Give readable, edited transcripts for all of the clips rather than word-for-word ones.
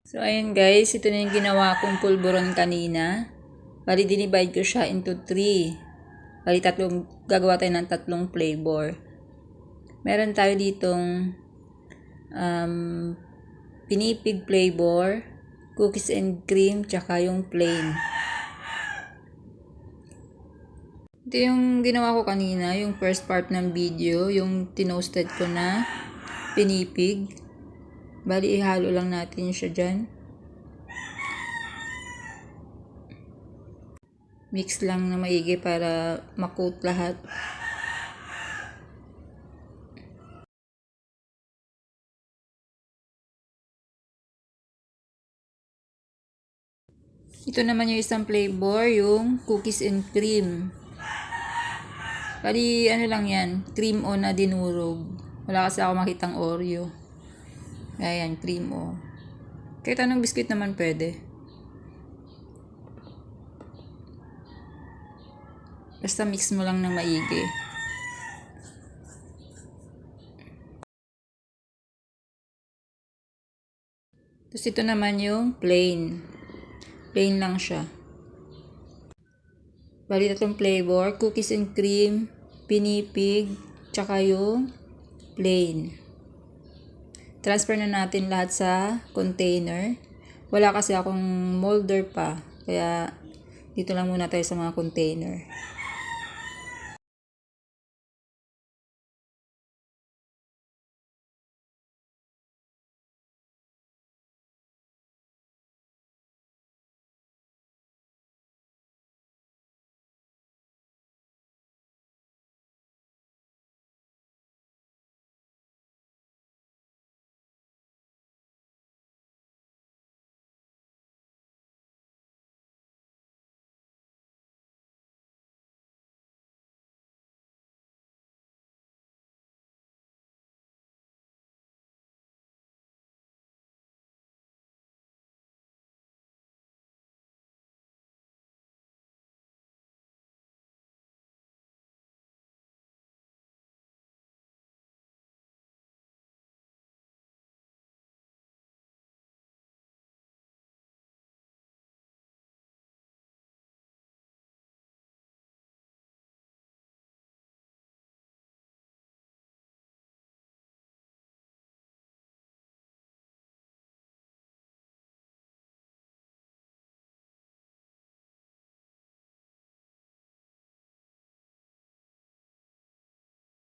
So, ayun guys, ito na yung ginawa kong pulburon kanina. Bali, dinivide ko siya into 3. Bali, gagawa tayo ng tatlong flavor. Meron tayo ditong pinipig flavor, cookies and cream, tsaka yung plain. Ito yung ginawa ko kanina, yung first part ng video, yung tinoasted ko na pinipig. Bali, ihalo lang natin siya dyan. Mix lang na maigi para makoat lahat. Ito naman yung isang flavor, yung cookies and cream. Bali, ano lang yan, cream o na dinurog. Wala kasi ako makitang Oreo. Ayan, cream o. Kahit anong biscuit naman pwede. Basta mix mo lang ng maigi. Tapos ito naman yung plain. Plain lang siya. Bali, tatlong flavor, cookies and cream, pinipig, tsaka yung plain. Transfer na natin lahat sa container. Wala kasi akong molder pa. Kaya dito lang muna tayo sa mga container.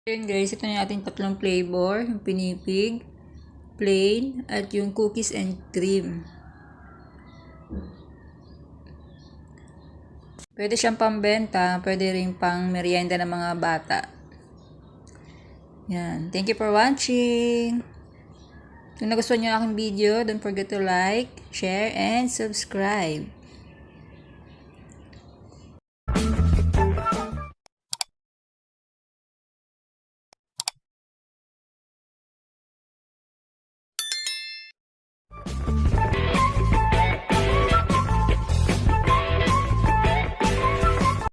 Ayan guys, ito na yung ating tatlong flavor. Yung pinipig, plain, at yung cookies and cream. Pwede siyang pambenta, pwede rin pang merienda ng mga bata. Yan. Thank you for watching. Kung nagustuhan niyo ang aking video, don't forget to like, share, and subscribe.